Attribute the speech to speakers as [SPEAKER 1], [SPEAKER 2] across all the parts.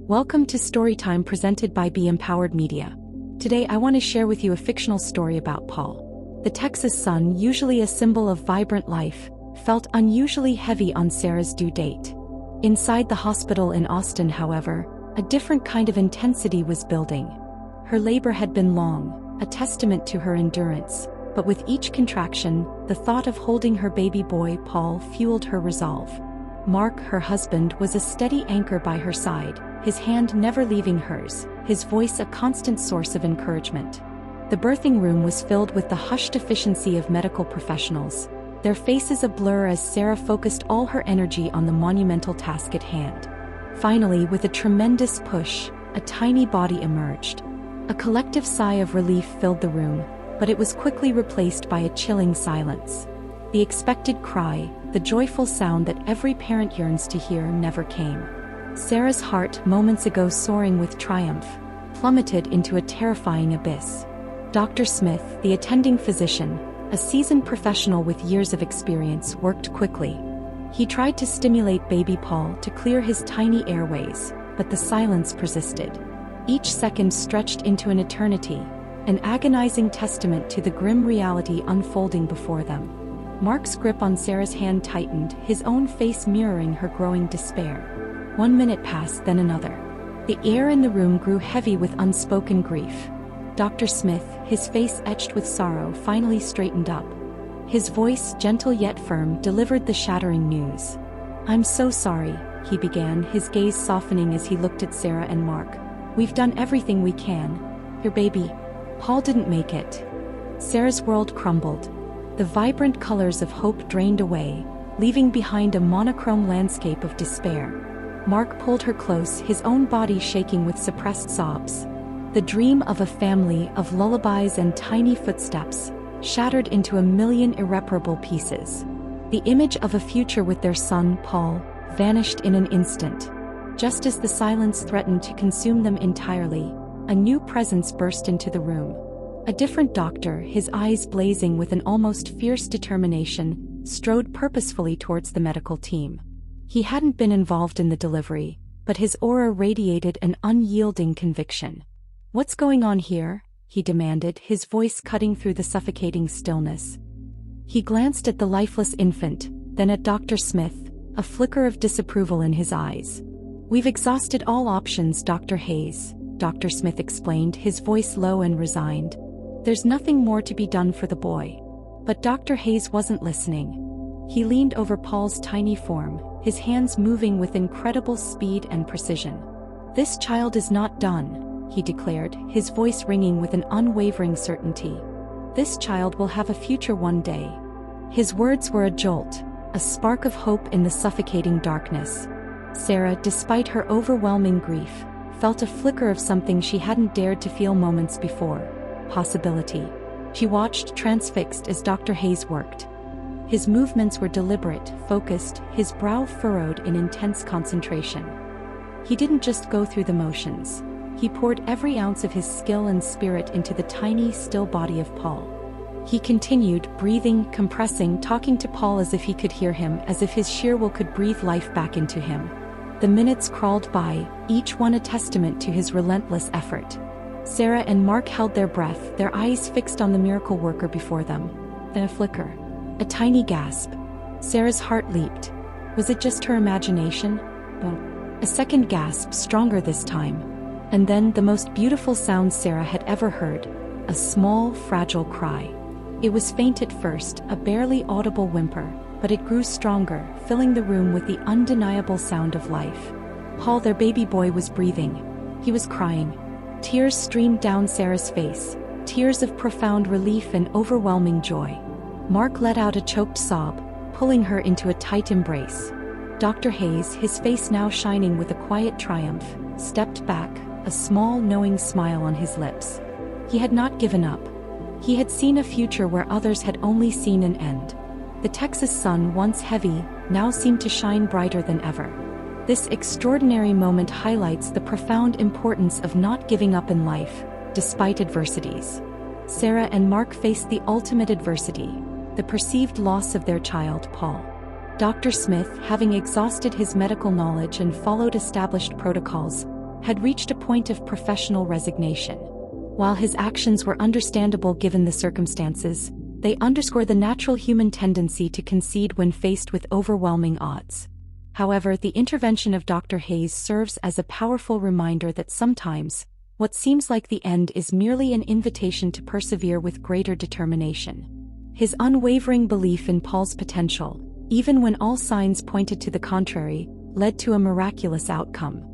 [SPEAKER 1] Welcome to Storytime presented by Be Empowered Media. Today I want to share with you a fictional story about Paul. The Texas sun, usually a symbol of vibrant life, felt unusually heavy on Sarah's due date. Inside the hospital in Austin, however, a different kind of intensity was building. Her labor had been long, a testament to her endurance, but with each contraction, the thought of holding her baby boy Paul fueled her resolve. Mark, her husband, was a steady anchor by her side, his hand never leaving hers, his voice a constant source of encouragement. The birthing room was filled with the hushed efficiency of medical professionals, their faces a blur as Sarah focused all her energy on the monumental task at hand. Finally, with a tremendous push, a tiny body emerged. A collective sigh of relief filled the room, but it was quickly replaced by a chilling silence. The expected cry, the joyful sound that every parent yearns to hear, never came. Sarah's heart, moments ago soaring with triumph, plummeted into a terrifying abyss. Dr. Smith, the attending physician, a seasoned professional with years of experience, worked quickly. He tried to stimulate baby Paul to clear his tiny airways, but the silence persisted. Each second stretched into an eternity, an agonizing testament to the grim reality unfolding before them. Mark's grip on Sarah's hand tightened, his own face mirroring her growing despair. 1 minute passed, then another. The air in the room grew heavy with unspoken grief. Dr. Smith, his face etched with sorrow, finally straightened up. His voice, gentle yet firm, delivered the shattering news. "I'm so sorry," he began, his gaze softening as he looked at Sarah and Mark. "We've done everything we can. Your baby, Paul, didn't make it." Sarah's world crumbled. The vibrant colors of hope drained away, leaving behind a monochrome landscape of despair. Mark pulled her close, his own body shaking with suppressed sobs. The dream of a family, of lullabies and tiny footsteps, shattered into a million irreparable pieces. The image of a future with their son, Paul, vanished in an instant. Just as the silence threatened to consume them entirely, a new presence burst into the room. A different doctor, his eyes blazing with an almost fierce determination, strode purposefully towards the medical team. He hadn't been involved in the delivery, but his aura radiated an unyielding conviction. "What's going on here?" he demanded, his voice cutting through the suffocating stillness. He glanced at the lifeless infant, then at Dr. Smith, a flicker of disapproval in his eyes. "We've exhausted all options, Dr. Hayes," Dr. Smith explained, his voice low and resigned. "There's nothing more to be done for the boy." But Dr. Hayes wasn't listening. He leaned over Paul's tiny form, his hands moving with incredible speed and precision. "This child is not done," he declared, his voice ringing with an unwavering certainty. "This child will have a future one day." His words were a jolt, a spark of hope in the suffocating darkness. Sarah, despite her overwhelming grief, felt a flicker of something she hadn't dared to feel moments before: possibility. She watched transfixed as Dr. Hayes worked. His movements were deliberate, focused, his brow furrowed in intense concentration. He didn't just go through the motions. He poured every ounce of his skill and spirit into the tiny, still body of Paul. He continued, breathing, compressing, talking to Paul as if he could hear him, as if his sheer will could breathe life back into him. The minutes crawled by, each one a testament to his relentless effort. Sarah and Mark held their breath, their eyes fixed on the miracle worker before them. Then a flicker. A tiny gasp. Sarah's heart leaped. Was it just her imagination? No. A second gasp, stronger this time. And then the most beautiful sound Sarah had ever heard. A small, fragile cry. It was faint at first, a barely audible whimper, but it grew stronger, filling the room with the undeniable sound of life. Paul, their baby boy, was breathing. He was crying. Tears streamed down Sarah's face, tears of profound relief and overwhelming joy. Mark let out a choked sob, pulling her into a tight embrace. Dr. Hayes, his face now shining with a quiet triumph, stepped back, a small, knowing smile on his lips. He had not given up. He had seen a future where others had only seen an end. The Texas sun, once heavy, now seemed to shine brighter than ever. This extraordinary moment highlights the profound importance of not giving up in life, despite adversities. Sarah and Mark faced the ultimate adversity: the perceived loss of their child, Paul. Dr. Smith, having exhausted his medical knowledge and followed established protocols, had reached a point of professional resignation. While his actions were understandable given the circumstances, they underscore the natural human tendency to concede when faced with overwhelming odds. However, the intervention of Dr. Hayes serves as a powerful reminder that sometimes, what seems like the end is merely an invitation to persevere with greater determination. His unwavering belief in Paul's potential, even when all signs pointed to the contrary, led to a miraculous outcome.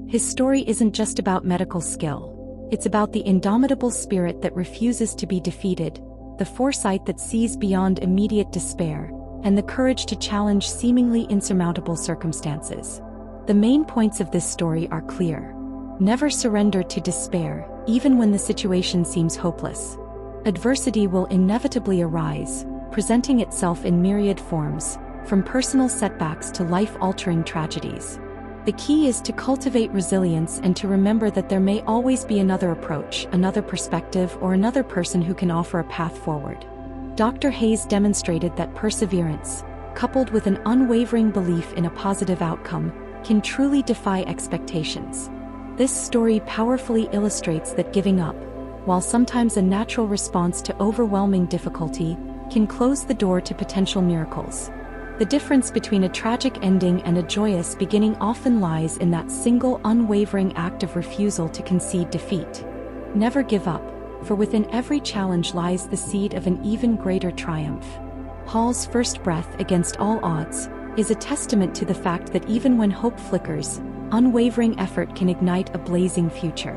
[SPEAKER 1] His story isn't just about medical skill. It's about the indomitable spirit that refuses to be defeated, the foresight that sees beyond immediate despair, and the courage to challenge seemingly insurmountable circumstances. The main points of this story are clear. Never surrender to despair, even when the situation seems hopeless. Adversity will inevitably arise, presenting itself in myriad forms, from personal setbacks to life-altering tragedies. The key is to cultivate resilience and to remember that there may always be another approach, another perspective, or another person who can offer a path forward. Dr. Hayes demonstrated that perseverance, coupled with an unwavering belief in a positive outcome, can truly defy expectations. This story powerfully illustrates that giving up, while sometimes a natural response to overwhelming difficulty, can close the door to potential miracles. The difference between a tragic ending and a joyous beginning often lies in that single unwavering act of refusal to concede defeat. Never give up, for within every challenge lies the seed of an even greater triumph. Paul's first breath against all odds is a testament to the fact that even when hope flickers, unwavering effort can ignite a blazing future.